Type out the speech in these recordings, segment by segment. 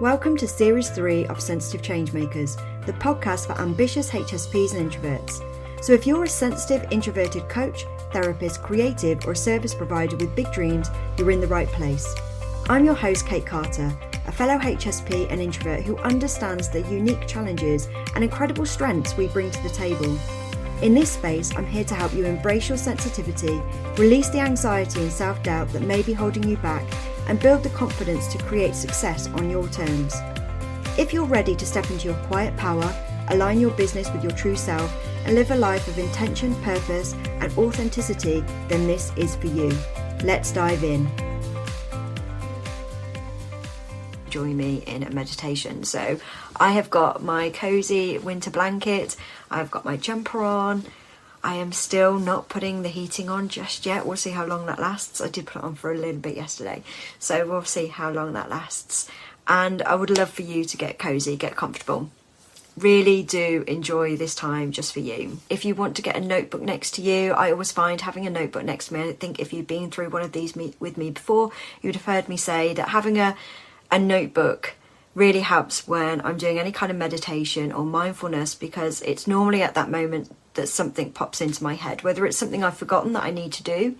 Welcome to Series 3 of Sensitive Changemakers, the podcast for ambitious HSPs and introverts. So if you're a sensitive, introverted coach, therapist, creative, or service provider with big dreams, you're in the right place. I'm your host, Kate Carter, a fellow HSP and introvert who understands the unique challenges and incredible strengths we bring to the table. In this space, I'm here to help you embrace your sensitivity, release the anxiety and self-doubt that may be holding you back, and build the confidence to create success on your terms. If you're ready to step into your quiet power, align your business with your true self, and live a life of intention, purpose, and authenticity, then this is for you. Let's dive in. Join me in a meditation. So I have got my cozy winter blanket, I've got my jumper on. I am still not putting the heating on just yet. We'll see how long that lasts. I did put it on for a little bit yesterday, so we'll see how long that lasts. And I would love for you to get cozy, get comfortable. Really do enjoy this time just for you. If you want to get a notebook next to you, I always find having a notebook next to me, I think if you've been through one of these with me before, you would have heard me say that having a notebook really helps when I'm doing any kind of meditation or mindfulness, because it's normally at that moment that something pops into my head, whether it's something I've forgotten that I need to do,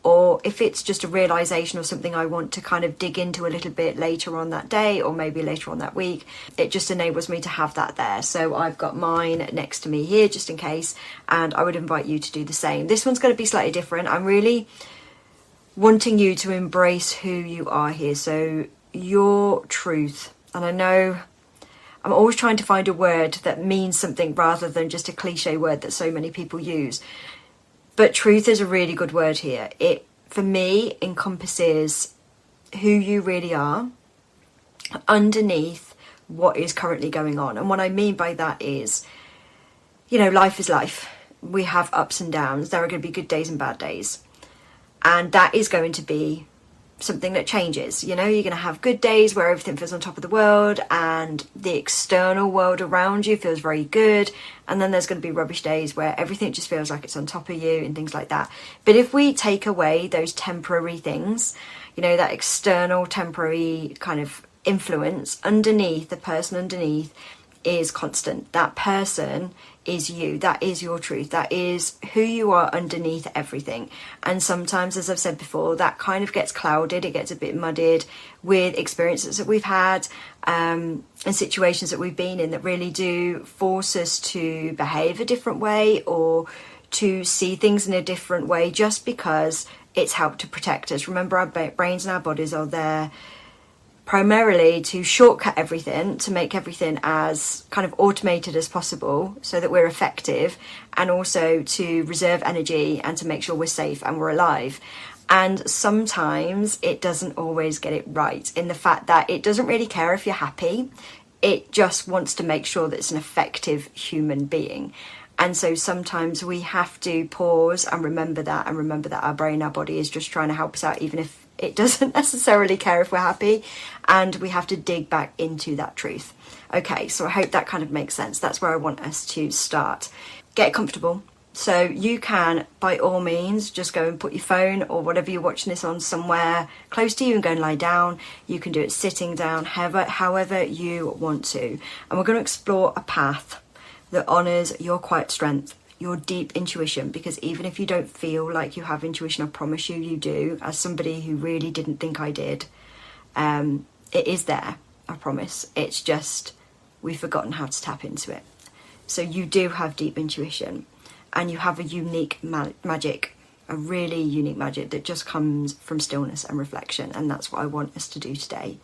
or if it's just a realization of something I want to kind of dig into a little bit later on that day, or maybe later on that week. It just enables me to have that there. So I've got mine next to me here just in case, and I would invite you to do the same. This one's going to be slightly different. I'm really wanting you to embrace who you are here. So your truth. And I know I'm always trying to find a word that means something rather than just a cliche word that so many people use. But truth is a really good word here. It, for me, encompasses who you really are underneath what is currently going on. And what I mean by that is, you know, life is life. We have ups and downs. There are going to be good days and bad days. And that is going to be something that changes. You know, you're going to have good days where everything feels on top of the world and the external world around you feels very good, and then there's going to be rubbish days where everything just feels like it's on top of you and things like that. But if we take away those temporary things, you know, that external temporary kind of influence, underneath, the person underneath is constant. That person is you. That is your truth. That is who you are underneath everything. And sometimes, as I've said before, that kind of gets clouded. It gets a bit muddied with experiences that we've had and situations that we've been in that really do force us to behave a different way or to see things in a different way, just because it's helped to protect us. Remember, our brains and our bodies are there primarily to shortcut everything, to make everything as kind of automated as possible so that we're effective, and also to reserve energy and to make sure we're safe and we're alive. And sometimes it doesn't always get it right, in the fact that it doesn't really care if you're happy. It just wants to make sure that it's an effective human being. And so sometimes we have to pause and remember that our brain, our body is just trying to help us out, even if it doesn't necessarily care if we're happy, and we have to dig back into that truth. Okay, so I hope that kind of makes sense. That's where I want us to start. Get comfortable. So you can, by all means, just go and put your phone or whatever you're watching this on somewhere close to you and go and lie down. You can do it sitting down, however you want to. And we're going to explore a path that honours your quiet strength, your deep intuition, because even if you don't feel like you have intuition, I promise you, you do. As somebody who really didn't think I did, it is there, I promise. It's just we've forgotten how to tap into it. So you do have deep intuition, and you have a unique magic, a really unique magic that just comes from stillness and reflection, and that's what I want us to do today.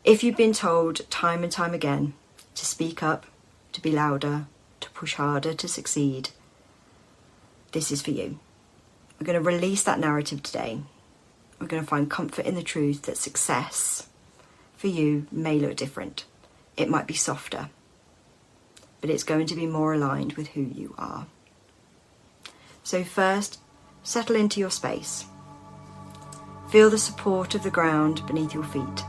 If you've been told time and time again to speak up, to be louder, to push harder, to succeed, this is for you. We're going to release that narrative today. We're going to find comfort in the truth that success for you may look different. It might be softer, but it's going to be more aligned with who you are. So first, settle into your space. Feel the support of the ground beneath your feet.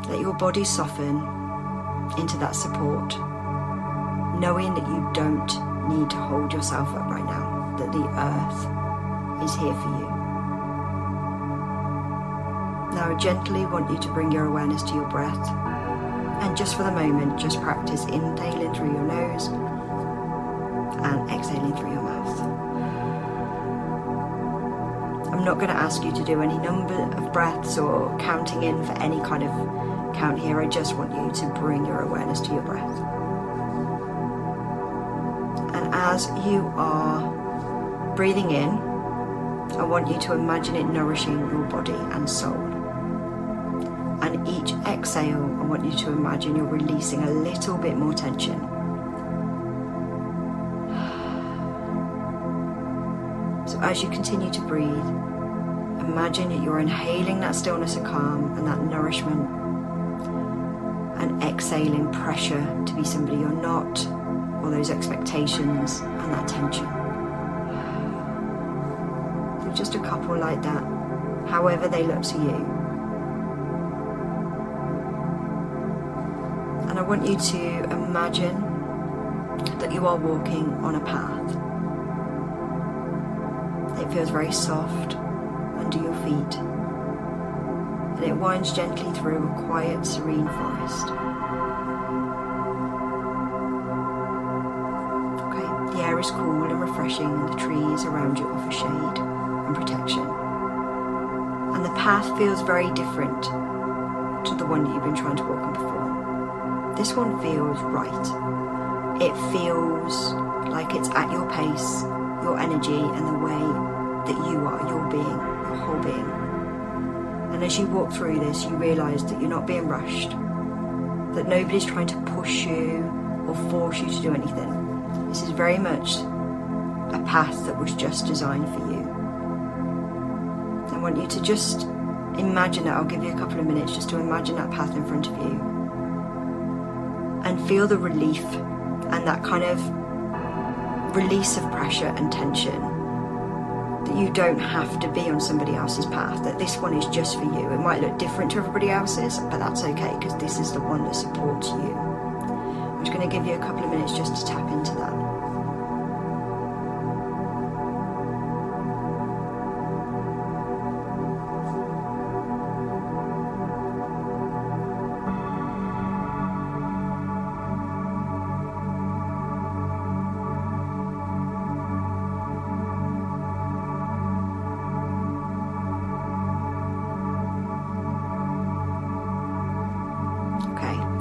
Let your body soften into that support, knowing that you don't need to hold yourself up right now, that the earth is here for you. Now I gently want you to bring your awareness to your breath, and just for the moment, just practice inhaling through your nose and exhaling through your mouth. I'm not going to ask you to do any number of breaths or counting in for any kind of count here. I just want you to bring your awareness to your breath. And as you are breathing in, I want you to imagine it nourishing your body and soul. And each exhale, I want you to imagine you're releasing a little bit more tension. So as you continue to breathe, imagine that you're inhaling that stillness and calm and that nourishment, and exhaling pressure to be somebody you're not, all those expectations and that tension. So just a couple like that, however they look to you. And I want you to imagine that you are walking on a path. It feels very soft under your feet, and it winds gently through a quiet, serene forest. Okay, the air is cool and refreshing, and the trees around you offer shade and protection. And the path feels very different to the one that you've been trying to walk on before. This one feels right. It feels like it's at your pace, your energy, and the way that you are, your being, your whole being. And as you walk through this, you realise that you're not being rushed, that nobody's trying to push you or force you to do anything. This is very much a path that was just designed for you. I want you to just imagine that. I'll give you a couple of minutes just to imagine that path in front of you, and feel the relief and that kind of release of pressure and tension, that you don't have to be on somebody else's path, that this one is just for you. It might look different to everybody else's, but that's okay, because this is the one that supports you. I'm just going to give you a couple of minutes just to tap into that.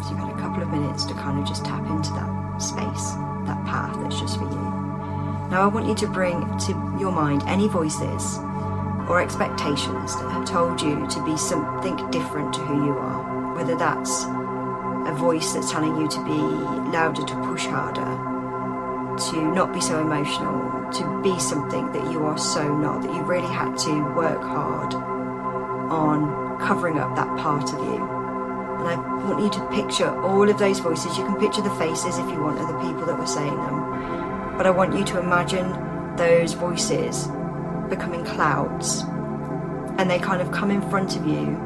So you've had a couple of minutes to kind of just tap into that space, that path that's just for you. Now I want you to bring to your mind any voices or expectations that have told you to be something different to who you are. Whether that's a voice that's telling you to be louder, to push harder, to not be so emotional, to be something that you are so not, that you really had to work hard on covering up that part of you. And I want you to picture all of those voices. You can picture the faces if you want of the people that were saying them. But I want you to imagine those voices becoming clouds. And they kind of come in front of you.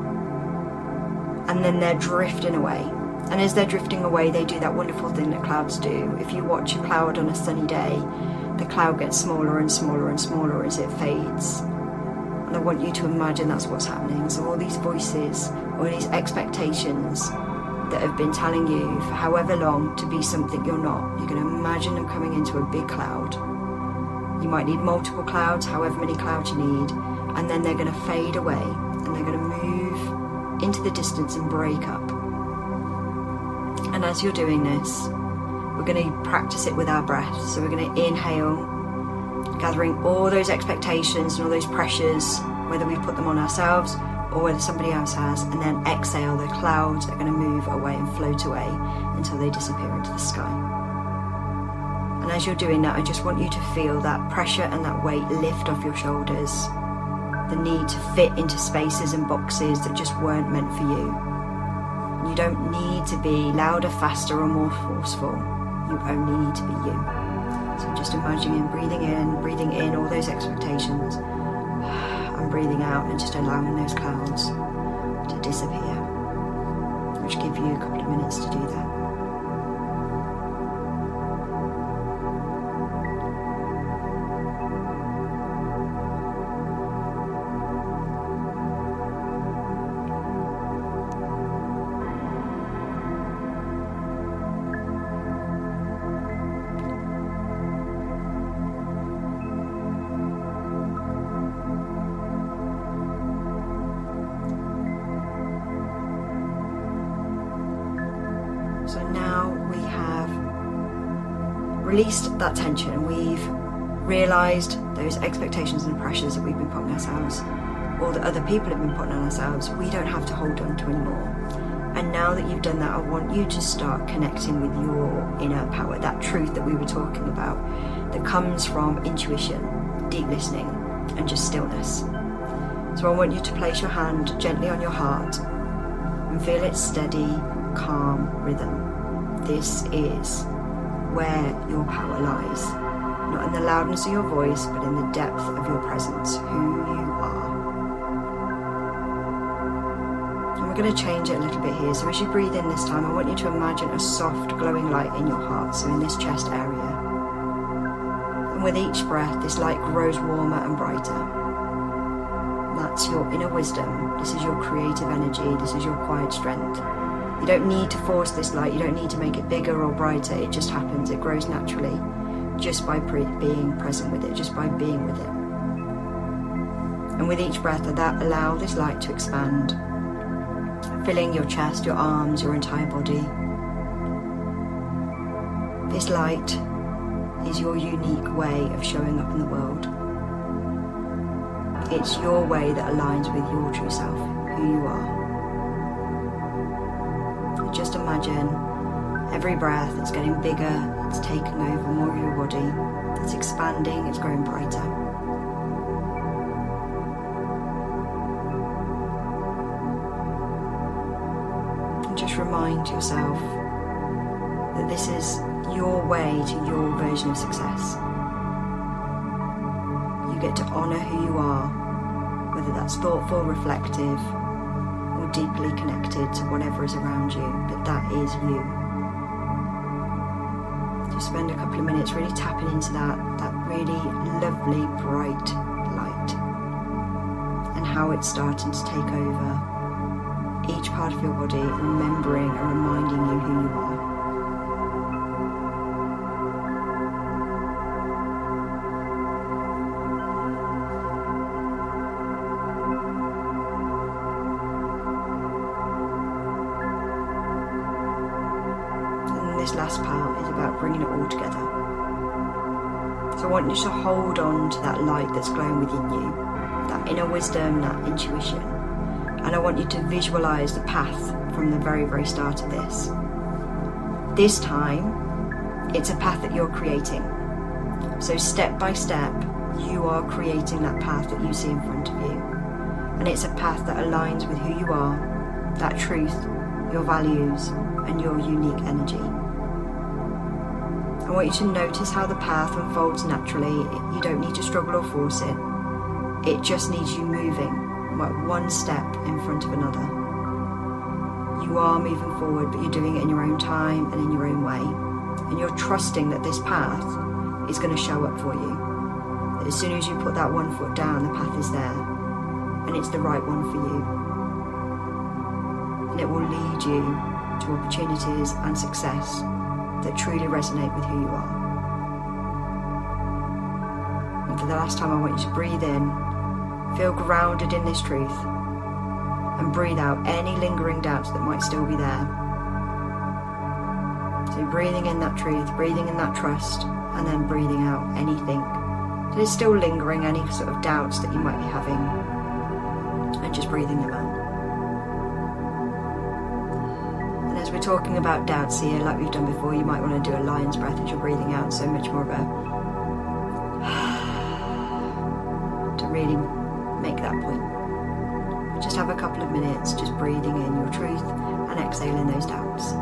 And then they're drifting away. And as they're drifting away, they do that wonderful thing that clouds do. If you watch a cloud on a sunny day, the cloud gets smaller and smaller and smaller as it fades. And I want you to imagine that's what's happening. So all these voices, all these expectations that have been telling you for however long to be something you're not, you're going to imagine them coming into a big cloud. You might need multiple clouds, however many clouds you need, and then they're going to fade away and they're going to move into the distance and break up. And as you're doing this, we're going to practice it with our breath. So we're going to inhale, gathering all those expectations and all those pressures, whether we put them on ourselves or whether somebody else has, and then exhale. The clouds are going to move away and float away until they disappear into the sky. And as you're doing that, I just want you to feel that pressure and that weight lift off your shoulders, the need to fit into spaces and boxes that just weren't meant for you. You don't need to be louder, faster or more forceful. You only need to be you. So just imagining breathing in all those expectations, and breathing out and just allowing those clouds to disappear. Which give you a couple of minutes to do that. released that tension and we've realised those expectations and pressures that we've been putting on ourselves, or that other people have been putting on ourselves, we don't have to hold on to anymore. And now that you've done that, I want you to start connecting with your inner power, that truth that we were talking about, that comes from intuition, deep listening, and just stillness. So I want you to place your hand gently on your heart and feel its steady, calm rhythm. This is where your power lies. Not in the loudness of your voice, but in the depth of your presence, who you are. And we're going to change it a little bit here. So as you breathe in this time, I want you to imagine a soft glowing light in your heart, so in this chest area. And with each breath, this light grows warmer and brighter. That's your inner wisdom. This is your creative energy. This is your quiet strength. You don't need to force this light. You don't need to make it bigger or brighter. It just happens. It grows naturally, just by being present with it, just by being with it. And with each breath, allow this light to expand, filling your chest, your arms, your entire body. This light is your unique way of showing up in the world. It's your way that aligns with your true self, who you are. Just imagine every breath, it's getting bigger, it's taking over more of your body, it's expanding, it's growing brighter. And just remind yourself that this is your way to your version of success. You get to honour who you are, whether that's thoughtful, reflective, or deeply connected to whatever is around you, but that is you. Just spend a couple of minutes really tapping into that really lovely bright light, and how it's starting to take over each part of your body, remembering and reminding you who you are. This last part is about bringing it all together. So I want you to hold on to that light that's glowing within you, that inner wisdom, that intuition, and I want you to visualize the path from the very, very start of this. This time, it's a path that you're creating. So step by step, you are creating that path that you see in front of you. And it's a path that aligns with who you are, that truth, your values, and your unique energy. I want you to notice how the path unfolds naturally. You don't need to struggle or force it. It just needs you moving, like one step in front of another. You are moving forward, but you're doing it in your own time and in your own way. And you're trusting that this path is going to show up for you. That as soon as you put that one foot down, the path is there. And it's the right one for you. And it will lead you to opportunities and success that truly resonate with who you are. And for the last time, I want you to breathe in, feel grounded in this truth, and breathe out any lingering doubts that might still be there. So breathing in that truth, breathing in that trust, and then breathing out anything that is still lingering, any sort of doubts that you might be having, and just breathing them out. As we're talking about doubts here, like we've done before, you might want to do a lion's breath as you're breathing out, so much more of a to really make that point. Just have a couple of minutes just breathing in your truth and exhaling those doubts.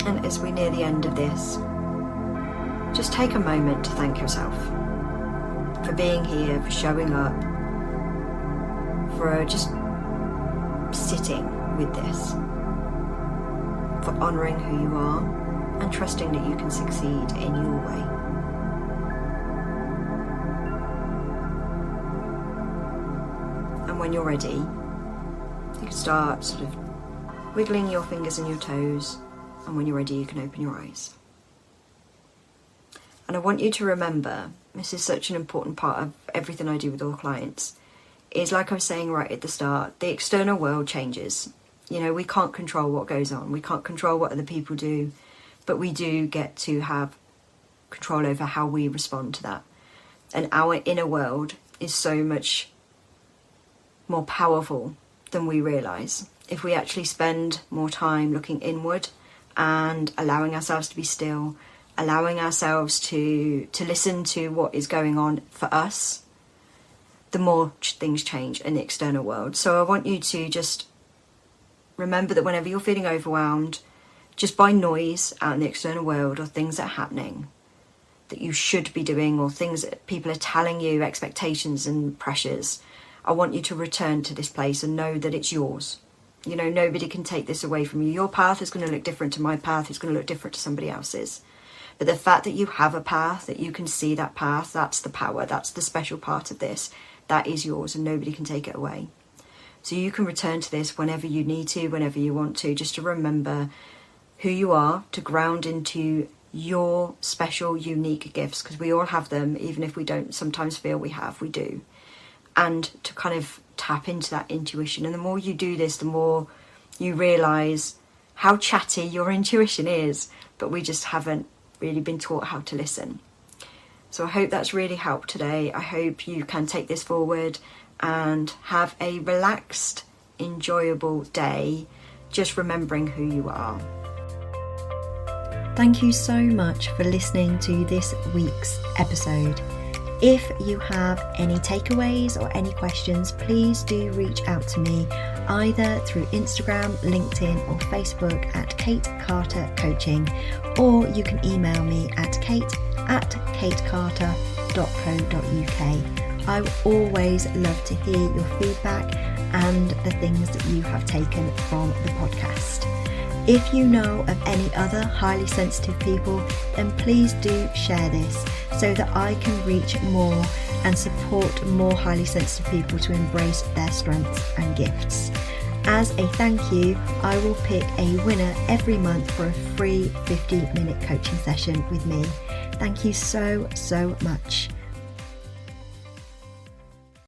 And as we near the end of this, just take a moment to thank yourself for being here, for showing up, for just sitting with this, for honouring who you are and trusting that you can succeed in your way. when you're ready, you can start sort of wiggling your fingers and your toes, and when you're ready you can open your eyes. And I want you to remember, this is such an important part of everything I do with all clients, is like I was saying right at the start, the external world changes. You know, we can't control what goes on, we can't control what other people do, but we do get to have control over how we respond to that. And our inner world is so much more powerful than we realise. If we actually spend more time looking inward and allowing ourselves to be still, allowing ourselves to listen to what is going on for us, the more things change in the external world. So I want you to just remember that whenever you're feeling overwhelmed, just by noise out in the external world or things that are happening that you should be doing, or things that people are telling you, expectations and pressures, I want you to return to this place and know that it's yours. You know, nobody can take this away from you. Your path is going to look different to my path, it's going to look different to somebody else's. But the fact that you have a path, that you can see that path, that's the power, that's the special part of this. That is yours and nobody can take it away. So you can return to this whenever you need to, whenever you want to, just to remember who you are, to ground into your special, unique gifts, because we all have them, even if we don't sometimes feel we have, we do. And to kind of tap into that intuition. And the more you do this, the more you realise how chatty your intuition is, but we just haven't really been taught how to listen. So I hope that's really helped today. I hope you can take this forward and have a relaxed, enjoyable day, just remembering who you are. Thank you so much for listening to this week's episode. If you have any takeaways or any questions, please do reach out to me either through Instagram, LinkedIn or Facebook at Kate Carter Coaching, or you can email me at kate@katecarter.co.uk. I always love to hear your feedback and the things that you have taken from the podcast. If you know of any other highly sensitive people, then please do share this so that I can reach more and support more highly sensitive people to embrace their strengths and gifts. As a thank you, I will pick a winner every month for a free 50-minute coaching session with me. Thank you so much.